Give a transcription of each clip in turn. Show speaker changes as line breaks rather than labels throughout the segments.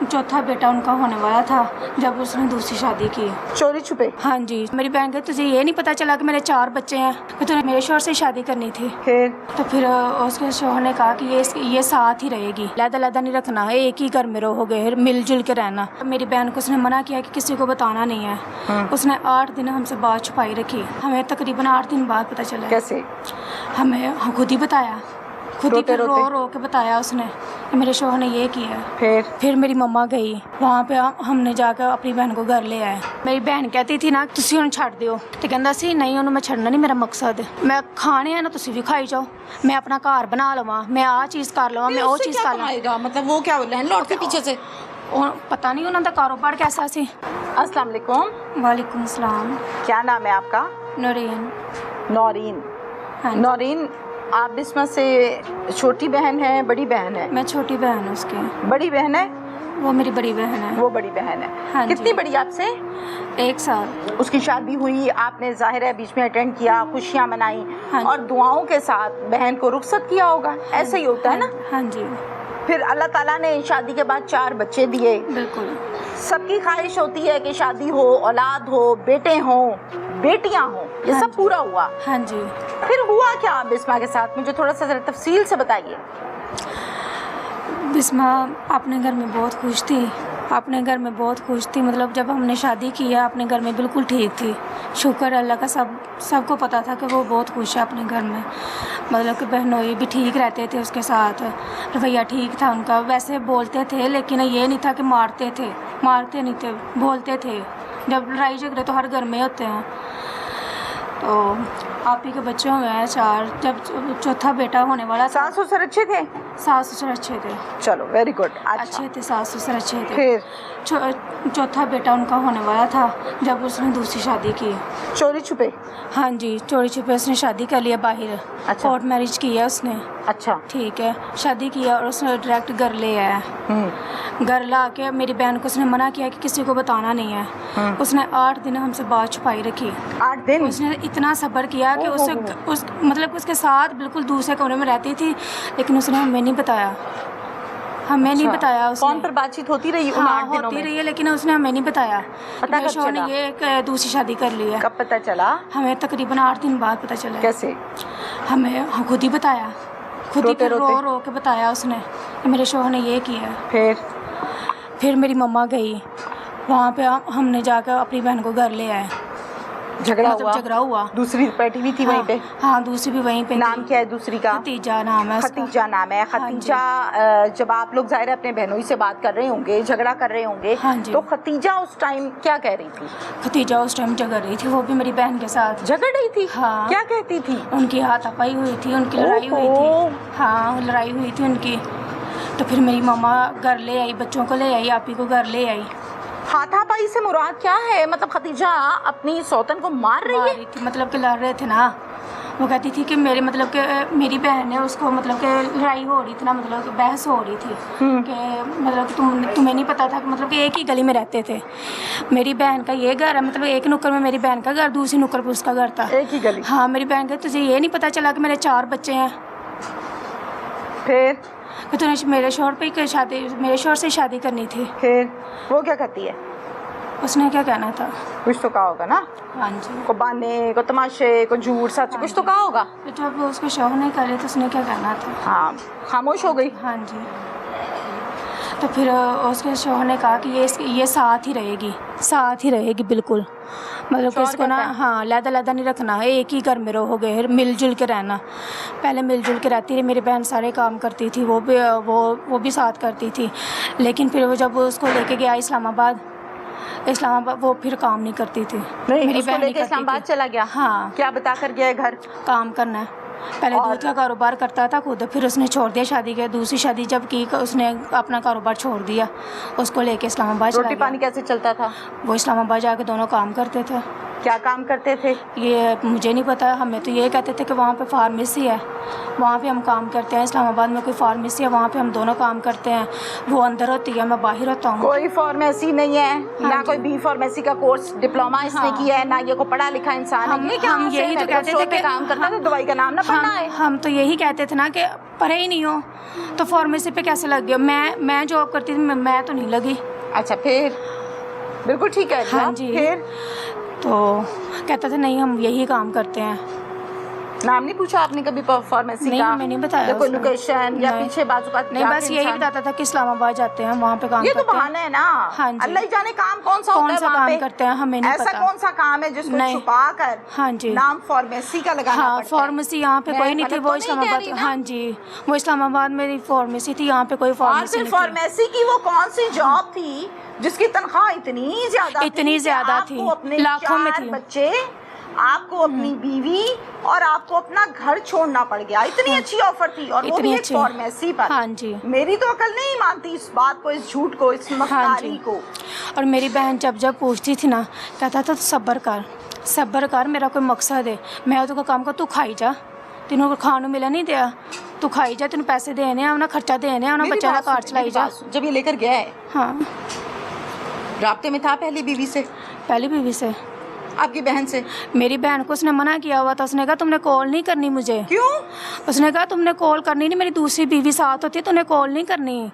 चौथा बेटा उनका होने वाला था जब उसने दूसरी शादी की।
चोरी छुपे?
हाँ जी। मेरी बहन कहती तुझे ये नहीं पता चला कि मेरे 4 बच्चे हैं, कि तूने मेरे शोहर से शादी करनी थी। फिर उसके शोहर ने कहा कि ये साथ ही रहेगी, लहदा नहीं रखना, एक ही घर में रहोगे, मिलजुल के रहना। मेरी बहन को उसने मना किया कि किसी को बताना नहीं है। उसने 8 दिन हमसे बात छुपाई रखी। हमें तकरीबन 8 दिन बाद पता चला।
कैसे?
हमें खुद ही बताया, खुद ही रो के बताया उसने कि मेरे शोहर ने ये किया। फिर मेरी मम्मा गई वहाँ पे, हमने जाकर अपनी बहन को घर ले आए। मेरी बहन कहती थी ना तुसी उन्हें छड़ दियो, तो कहता सी नहीं उन्हें मैं छड़ना नहीं, मेरा मकसद मैं खाने है ना तुसी भी खाई जाओ, मैं अपना घर बना लवा, मैं आ चीज़ कर लवा, मैं वो चीज़ कर लवा।
मतलब वो क्या लैंडलॉर्ड के पीछे से?
पता नहीं उन्होंने कारोबार कैसा सी।
अस्सलाम वालेकुम।
वालेकुम सलाम।
क्या नाम है आपका?
नौरीन।
नौरीन।
हाँ।
नौरीन, आप बिस्मा से छोटी बहन है, बड़ी बहन है?
मैं छोटी बहन हूँ उसकी।
बड़ी बहन है?
वो मेरी बड़ी बहन है।
वो बड़ी बहन है।
हाँ।
कितनी बड़ी आपसे?
1 साल।
उसकी शादी हुई, आपने जाहिर है बीच में अटेंड किया, खुशियाँ मनाई।
हाँ।
और दुआओं के साथ बहन को रुखसत किया होगा, ऐसा ही होता है ना?
हाँ जी।
फिर अल्लाह ताला ने शादी के बाद 4 बच्चे दिए।
बिल्कुल।
सबकी ख्वाहिश होती है कि शादी हो, औलाद हो, बेटे हो, बेटियां हो, ये सब पूरा हुआ।
हाँ जी।
फिर हुआ क्या बिस्मा के साथ, मुझे थोड़ा सा जरा तफसील से बताइए।
बिस्मा अपने घर में बहुत खुश थी, अपने घर में बहुत खुश थी। मतलब जब हमने शादी किया अपने घर में बिल्कुल ठीक थी। शुक्र अल्लाह का, सबको पता था कि वो बहुत खुश है अपने घर में। मतलब कि बहनोई भी ठीक रहते थे उसके साथ, रवैया ठीक था उनका। वैसे बोलते थे लेकिन ये नहीं था कि मारते नहीं थे, बोलते थे। जब लड़ाई झगड़े तो हर घर में होते हैं। तो आप ही के बच्चे हुए हैं 4, जब चौथा बेटा होने वाला था।
सास ससुर अच्छे थे?
सास ससुर अच्छे थे।
चलो वेरी गुड।
अच्छे थे, सास ससुर अच्छे थे।
फिर
चौथा बेटा उनका होने वाला था जब उसने दूसरी शादी की।
चोरी छुपे?
हाँ जी, चोरी छुपे उसने शादी कर लिया बाहर।
अच्छा।
कोर्ट मैरिज किया उसने।
अच्छा।
ठीक है, शादी किया और उसने डायरेक्ट घर ले आया। घर ला के मेरी बहन को उसने मना किया कि किसी को बताना नहीं है। उसने 8 दिन हमसे बात छुपाई रखी।
8 दिन?
उसने इतना सब्र किया कि मतलब उसके साथ बिल्कुल दूसरे कमरे में रहती थी, लेकिन उसने हमें नहीं बताया। नहीं बताया उसने।
फोन पर बातचीत होती रही?
हाँ, होती रही है, लेकिन उसने हमें नहीं बताया।
पता कब चला?
ये एक दूसरी शादी कर ली है।
कब पता चला?
हमें तकरीबन 8 दिन बाद पता चला।
कैसे?
हमें खुद ही बताया, खुद ही रो के बताया उसने कि मेरे शोहर ने ये किया। फिर मेरी मम्मा गई वहाँ पे, हमने जाकर अपनी बहन को घर ले आए। झगड़ा हुआ।
दूसरी बैठी भी थी वहीं पे?
हाँ, दूसरी भी वहीं पे।
नाम क्या है दूसरी का?
खतीजा नाम है उसका।
खतीजा नाम है। खतीजा, जब आप लोग जाहिर है अपने बहनों से बात कर रहे होंगे, झगड़ा कर रहे होंगे, तो खतीजा उस टाइम क्या कह रही थी?
खतीजा उस टाइम झगड़ रही थी, वो भी मेरी बहन के साथ
झगड़ रही थी।
हाँ।
क्या कहती थी?
उनकी हाथापाई हुई थी, उनकी लड़ाई हुई थी। हाँ, लड़ाई हुई थी उनकी। तो फिर मेरी मम्मा घर ले आई, बच्चों को ले आई, आप ही को घर ले आई।
हाथापाई से मुराद क्या है? मतलब खतीजा अपनी सौतन को मार रही
थी? मतलब कि लड़ रहे थे ना। वो कहती थी कि मेरी मेरी बहन है, उसको मतलब कि लड़ाई हो रही थी ना, मतलब कि बहस हो रही थी कि मतलब कि तुम्हें नहीं पता था कि मतलब कि एक ही गली में रहते थे। मेरी बहन का ये घर है, मतलब एक नुक्कड़ में मेरी बहन का घर, दूसरी नुक्कड़ पर उसका घर था।
एक ही गली? हाँ।
मेरी बहन कहती तुझे ये नहीं पता चला कि मेरे 4 बच्चे हैं?
फिर
तूने मेरे शोहर से शादी करनी थी।
फिर वो क्या कहती है?
उसने क्या कहना था?
कुछ तो कहा होगा ना।
हाँ जी।
को बहाने, को तमाशे, को झूठ सच, कुछ तो कहा होगा।
जब उसको शोहर नहीं करे तो उसने क्या कहना था?
हाँ, खामोश हो गई।
हाँ जी। तो फिर उसके शोहर ने कहा कि ये साथ ही रहेगी बिल्कुल। मतलब कि इसको ना, हाँ, लहदा नहीं रखना, एक ही घर में रहोगे, मिलजुल के रहना। पहले मिलजुल के रहती रही, मेरी बहन सारे काम करती थी, वो भी साथ करती थी। लेकिन फिर वो जब उसको लेके गया इस्लामाबाद, वो फिर काम नहीं करती थी।
मेरी बहन लेके इस्लामाबाद चला गया?
हाँ।
क्या बता कर गया? घर काम
करना है। पहले दूध का कारोबार करता था खुद, फिर उसने छोड़ दिया शादी के। दूसरी शादी जब की उसने अपना कारोबार छोड़ दिया, उसको लेके इस्लामाबाद चला गया।
रोटी पानी कैसे चलता था?
वो इस्लामाबाद जाके दोनों काम करते थे।
क्या काम करते थे?
ये मुझे नहीं पता, हमें तो ये कहते थे कि वहाँ पे फार्मेसी है, वहाँ पे हम काम करते हैं। इस्लामाबाद में कोई फार्मेसी है, वहाँ पे हम दोनों काम करते हैं। वो अंदर होती है, मैं बाहर होता हूँ।
कोई फार्मेसी नहीं है, ना कोई बी फार्मेसी का कोर्स डिप्लोमा इसने किया है, ना ये को पढ़ा लिखा इंसान है। ये क्या
हम यही तो कहते थे कि
काम करता है तो दवाई का नाम ना पढ़ना है।
हम तो यही कहते थे ना कि पढ़े ही नहीं हो तो फार्मेसी पे कैसे लग गए। मैं जॉब करती थी, मैं तो नहीं लगी।
अच्छा, फिर बिल्कुल ठीक है।
हाँ जी।
फिर
तो कहते थे नहीं हम यही काम करते हैं।
नाम नहीं पूछा आपने कभी फार्मेसी का?
नहीं, मैंने बताया
या कोई लोकेशन या पीछे बाजू का?
नहीं, बस यही बताता था कि इस्लामाबाद जाते हैं, वहाँ पे काम
ये
करते
तो बहाना है ना।
हाँ जी।
अल्लाह ही जाने काम कौन सा होता है वहाँ पे।
काम करते हैं हमें नहीं
ऐसा
पता।
कौन सा काम है जिसको छुपा कर
हाँ जी
नाम फार्मेसी का लगाना
हाँ,
पड़ता है?
फार्मेसी यहाँ पे कोई नहीं थी, वो इस्लामाबाद। हाँ जी, वो इस्लामाबाद में फार्मेसी थी, यहाँ पे कोई फार्मेसी नहीं थी।
फार्मेसी की वो कौन सी जॉब थी जिसकी तनख्वाह इतनी ज्यादा थी? लाखों में थी। बच्चे, आपको अपनी बीवी और आपको अपना घर छोड़ना पड़ गया। इतनी अच्छी ऑफर थी और वो भी एक फार्मेसी पर।
हाँ जी।
मेरी तो अकल नहीं मानती इस बात को, इस झूठ को, इस मक्कारी को।
और मेरी बहन जब पूछती थी ना, कहता था सब्र कर, मेरा कोई मकसद है, मैं तो काम कर, तू खाई जा, तेनों को खाने मिला नहीं दिया, तू खाई जा, तेन पैसे देने अपना खर्चा देने, अपना बच्चा का कार चलाई जा।
जब ये लेकर गया है,
हाँ,
राब्ते में था पहली बीवी से?
पहली बीवी से।
आपकी बहन से? मेरी
बहन को उसने मना किया हुआ था, उसने कहा तुमने कॉल नहीं करनी मुझे।
क्यों?
उसने कहा तुमने कॉल करनी नहीं, मेरी दूसरी बीवी साथ होती है, तुमने कॉल नहीं करनी,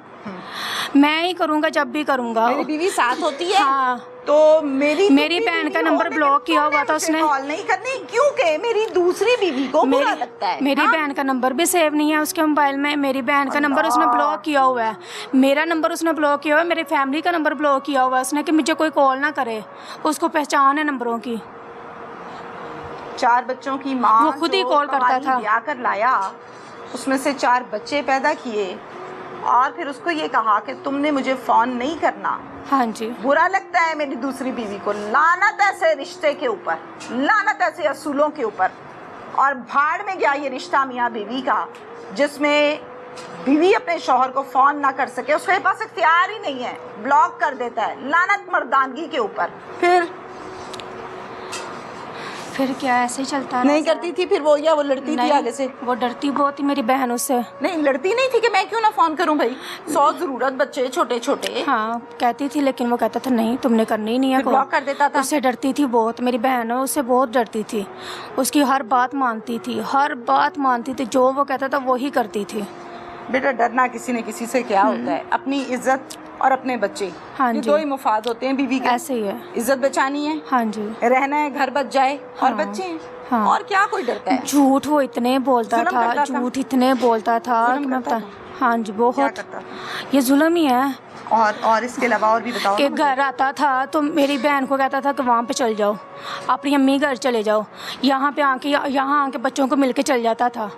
मैं ही करूँगा जब भी करूँगा।
मेरी बीवी साथ होती है?
हाँ।
तो मेरी
बहन का नंबर ब्लॉक किया हुआ था उसने।
कॉल नहीं करनी क्योंकि मेरी दूसरी बीवी को बुरा लगता है।
मेरी बहन का नंबर भी सेव नहीं है उसके मोबाइल में, मेरी बहन का नंबर उसने ब्लॉक किया हुआ है, मेरा नंबर उसने ब्लॉक किया हुआ है, मेरी फैमिली का नंबर ब्लॉक किया हुआ है उसने कि मुझे कोई कॉल ना करे, उसको पहचान है नंबरों की।
4 बच्चों की माँ,
वो खुद ही कॉल करता था।
ब्याह कर लाया, उसमें से 4 बच्चे पैदा किए और फिर उसको ये कहा कि तुमने मुझे फ़ोन नहीं करना।
हाँ जी।
बुरा लगता है मेरी दूसरी बीवी को। लानत ऐसे रिश्ते के ऊपर, लानत ऐसे असूलों के ऊपर। और भाड़ में गया ये रिश्ता मियाँ बीवी का, जिसमें बीवी अपने शौहर को फ़ोन ना कर सके, उसके पास इख्तियार ही नहीं है, ब्लॉक कर देता है। लानत मर्दानगी के ऊपर।
फिर क्या ऐसे ही चलता
नहीं करती थी फिर वो, या वो लड़ती थी आगे से?
वो डरती बहुत थी मेरी बहन उससे।
नहीं, लड़ती नहीं थी कि मैं क्यों ना फोन करूं भाई, 100 जरूरत बच्चे छोटे छोटे।
हाँ कहती थी, लेकिन वो कहता था नहीं तुमने करनी ही नहीं है,
ब्लॉक कर देता था।
उससे डरती थी बहुत, मेरी बहन उससे बहुत डरती थी, उसकी हर बात मानती थी, हर बात मानती थी, जो वो कहता था वो ही करती थी।
बेटा डरना किसी न किसी से क्या होता है, अपनी इज्जत और अपने बच्चे,
हाँ
ये
जी,
2 ही मुफाद होते हैं बीवी के।
ऐसे ही है,
इज्जत बचानी है,
हाँ जी,
रहना है, घर बच जाए,
हाँ,
और बच्चे हैं,
हाँ,
और क्या कोई डरता है?
झूठ वो इतने बोलता था, झूठ इतने बोलता था कि मैं बता। हाँ जी, बहुत, ये जुल्म ही है।
और इसके अलावा और भी बताओ।
कि घर आता था तो मेरी बहन को कहता था कि वहाँ पे चल जाओ, अपनी अम्मी घर चले जाओ, यहाँ आके बच्चों को मिलके चल जाता था।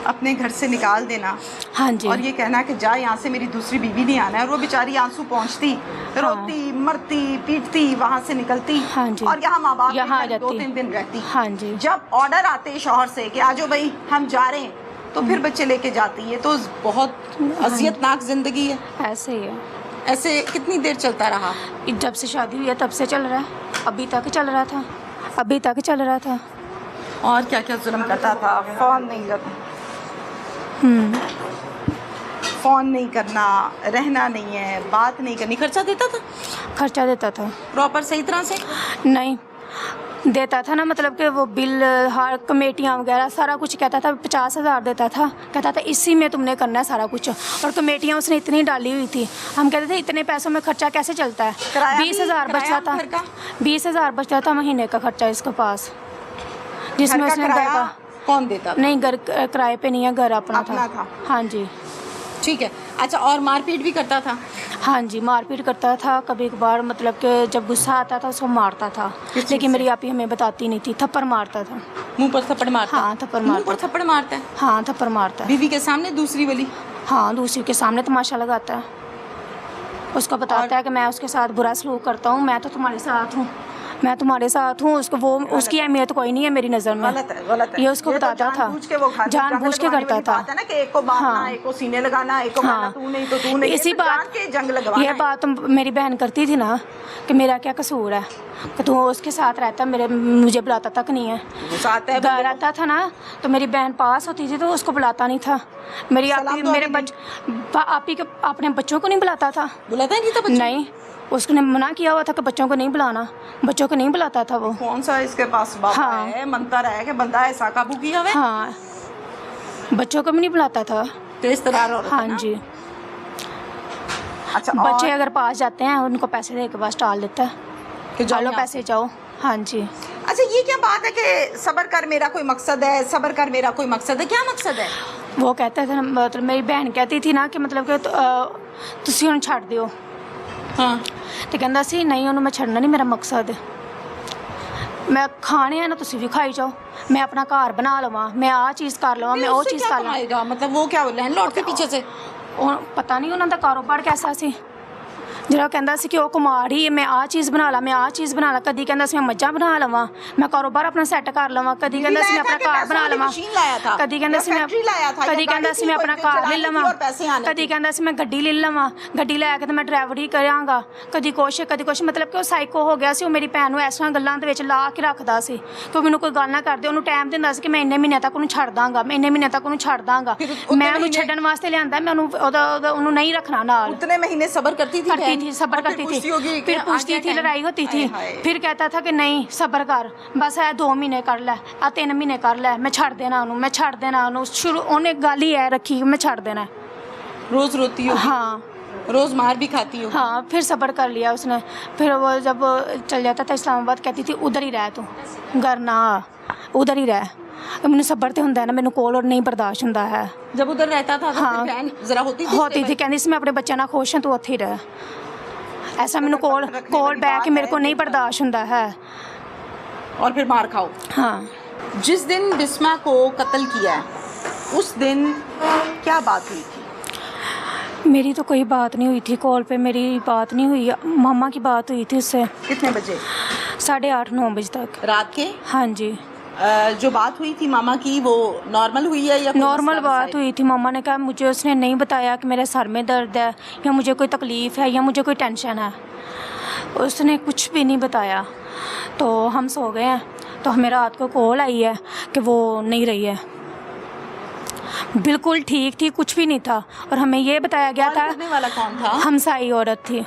अपने घर से निकाल देना,
हाँ जी,
और ये कहना कि जा यहाँ से, मेरी दूसरी बीवी नहीं आना है। और वो बेचारी आंसू पहुँचती, रोती, मरती, पीटती, वहाँ से निकलती,
हाँ जी,
और यहाँ माँ बाप
यहाँ
2-3 दिन रहती।
हाँ जी,
जब ऑर्डर आते शौहर से कि आजो भाई हम जा रहे हैं, तो फिर बच्चे लेके जाती है। तो बहुत अजियतनाक जिंदगी है।
ऐसे ही है।
ऐसे कितनी देर चलता रहा?
जब से शादी हुई है तब से चल रहा है, अभी तक चल रहा था, अभी तक चल रहा था।
और क्या क्या जुल्म करता था? फ़ोन नहीं करना, फ़ोन नहीं करना, रहना नहीं है, बात नहीं करनी। खर्चा देता था?
खर्चा देता था
प्रॉपर सही तरह से?
नहीं देता था ना, मतलब कि वो बिल, हर कमेटियाँ वगैरह सारा कुछ कहता था। 50,000 देता था, कहता था इसी में तुमने करना है सारा कुछ। और कमेटियाँ उसने इतनी डाली हुई थी, हम कहते थे इतने पैसों में खर्चा कैसे चलता है। 20,000 बचता था, 20,000 बचता था महीने का खर्चा इसके पास, जिसमें उसने घर का
कौन देता था?
नहीं, घर किराए पे नहीं है, घर अपना था। हाँ जी,
ठीक है। अच्छा, और मारपीट भी करता था?
हाँ जी, मारपीट करता था कभी कभार, मतलब कि जब गुस्सा आता था उसको मारता था, लेकिन मेरी आपी हमें बताती नहीं थी। थप्पड़ मारता था,
मुंह पर थप्पड़ मारता?
हाँ, थप्पड़ मारता।
मुंह पर थप्पड़ मारता है?
हाँ, थप्पड़ मारता है।
बीवी के सामने? दूसरी वाली?
हाँ, दूसरी के सामने तमाशा लगाता है, उसको बताता है कि मैं उसके साथ बुरा सलूक करता हूँ, मैं तो तुम्हारे साथ हूँ, मैं तुम्हारे साथ हूँ, उसको वो उसकी अहमियत कोई नहीं है मेरी नज़र में।
गलत है
ये उसको बताता था, जानबूझ के करता था।
ना कि एक को मारना, एक को सीने लगाना, एक को कहना तू नहीं तो तू नहीं,
इसी बात
के जंग लगवाना।
ये बात मेरी बहन करती थी ना कि मेरा क्या कसूर है कि तू उसके साथ रहता, मुझे बुलाता तक नहीं है।
साथ है
घर आता था ना तो मेरी बहन पास होती थी तो उसको बुलाता नहीं था। मेरी आप ही के अपने बच्चों को नहीं बुलाता था।
बुलाता ही नहीं था बच्चों? नहीं,
उसने मना किया हुआ था कि बच्चों को नहीं बुलाना, बच्चों को नहीं बुलाता था वो।
कौन सा इसके पास बाबा है, मंतर है कि बंदा ऐसा काबू किया हुआ है?
हाँ, बच्चों को भी नहीं बुलाता था।
तेज तरार औरत है
हाँ
ना?
जी।
अच्छा,
बच्चे अगर पास जाते हैं उनको पैसे दे के बस टाल देता है कि चलो पैसे जाओ। हाँ जी।
अच्छा, ये क्या बात है कि सब्र कर मेरा कोई मकसद है, सब्र कर मेरा कोई मकसद है, क्या मकसद है?
वो कहते थे, मतलब मेरी बहन कहती थी ना कि मतलब कि तुसी उन्हें छड़ दियो।
हाँ,
तो कहता सी नहीं उन्होंने मैं छड़ना नहीं, मेरा मकसद है मैं खाने है ना तुसी भी खाई जाओ, मैं अपना घर बना लवां, मैं आ चीज़ कर लवां, मैं वो चीज़ कर लवां।
मतलब वो क्या लैंडलॉर्ड के पीछे से?
पता नहीं उन्होंने कारोबार कैसा सी ਜਿਹੜਾ ਕਹਿੰਦਾ ਸੀ ਕਿ ਉਹ ਕੁਮਾਰੀ ਮੈਂ ਆ ਚੀਜ਼ ਬਣਾ ਲਾ, ਮੈਂ ਆ ਚੀਜ਼ ਬਣਾ ਲਾ, ਕਦੀ ਕਹਿੰਦਾ ਸੀ ਮੈਂ ਮੱਝਾਂ ਬਣਾ ਲਵਾਂ, ਮੈਂ ਕਾਰੋਬਾਰ ਆਪਣਾ ਸੈੱਟ ਕਰ ਲਵਾਂ, ਕਦੀ ਕਹਿੰਦਾ ਸੀ ਮੈਂ ਆਪਣਾ ਘਰ ਬਣਾ ਲਵਾਂ, ਕਦੀ ਕਹਿੰਦਾ ਸੀ ਮੈਂ ਆਪਣਾ ਘਰ ਲੈ ਲਵਾਂ, ਕਦੀ ਕਹਿੰਦਾ ਸੀ ਮੈਂ ਗੱਡੀ ਲੈ ਲਵਾਂ, ਗੱਡੀ ਲੈ ਕੇ ਤੇ ਮੈਂ ਡਰਾਈਵਰੀ ਕਰਾਂਗਾ, ਕਦੀ ਕੁਛ ਮਤਲਬ ਕਿ ਉਹ ਸਾਈਕੋ ਹੋ ਗਿਆ ਸੀ। ਉਹ ਮੇਰੀ ਭੈਣ ਨੂੰ ਇਸ ਤਰ੍ਹਾਂ ਗੱਲਾਂ ਦੇ ਵਿੱਚ ਲਾ ਕੇ ਰੱਖਦਾ ਸੀ ਕਿ ਉਹ ਮੈਨੂੰ ਕੋਈ ਗੱਲ ਨਾ ਕਰਦੇ, ਉਹਨੂੰ ਟਾਈਮ ਦਿੰਦਾ ਸੀ ਕਿ ਮੈਂ ਇੰਨੇ ਮਹੀਨਿਆਂ ਤੱਕ ਉਹਨੂੰ ਛੱਡ ਦਾਂਗਾ, ਮੈਂ ਇੰਨੇ ਮਹੀਨਿਆਂ ਤੱਕ ਉਹਨੂੰ ਛੱਡ ਦਾਂਗਾ। ਮੈਂ ਉਹਨੂੰ ਛੱਡਣ ਵਾਸਤੇ ਲਿਆਂਦਾ, ਮੈਂ ਉਹਨੂੰ नहीं रखना नाल।
उतने महीने सब्र करती थी,
सब्र करती थी, फिर पूछती थी, लड़ाई होती थी, फिर कहता था कि नहीं सब्र कर, बस है 2 महीने कर ले, 3 महीने कर ले, मैं छड़ देना उन्होंने, मैं छड़ देना उन्होंने। शुरू उन्हें गल ही है रखी मैं छड़ देना।
रोज़ रोती हो? हाँ, रोज़ मार भी खाती हो?
हाँ, फिर सब्र कर लिया उसने। फिर वो जब चल जाता था इस्लामाबाद कहती थी उधर ही रह तू, घर ना उधर ही रह। मैंने सब्र तो होंदा है ना, मैंने कोल और नहीं बर्दाश्त होंदा है।
जब उधर रहता था तो
हाँ,
बहन जरा होती थी
कहती मैं अपने बच्चे ना खुश हूँ, तू उत्थे ही रह। ऐसा मैंने कोल बैठ के मेरे को नहीं बर्दाश्त होंदा है।
और फिर मार खाओ।
हाँ।
जिस दिन बिस्मा को कत्ल किया उस दिन क्या बात हुई थी?
मेरी तो कोई बात नहीं हुई थी, कॉल पे मेरी बात नहीं हुई, मामा की बात हुई थी उससे।
कितने बजे?
8:30-9 बजे तक
रात के।
हाँ जी।
जो बात हुई थी मामा की वो नॉर्मल हुई है या
नॉर्मल बात हुई थी? मामा ने कहा मुझे उसने नहीं बताया कि मेरे सर में दर्द है या मुझे कोई तकलीफ़ है या मुझे कोई टेंशन है, उसने कुछ भी नहीं बताया। तो हम सो गए हैं तो हमें रात को कॉल आई है कि वो नहीं रही है, बिल्कुल ठीक थी, कुछ भी नहीं था। और हमें ये बताया गया था,
करने वाला कौन था?
हमसाई औरत थी।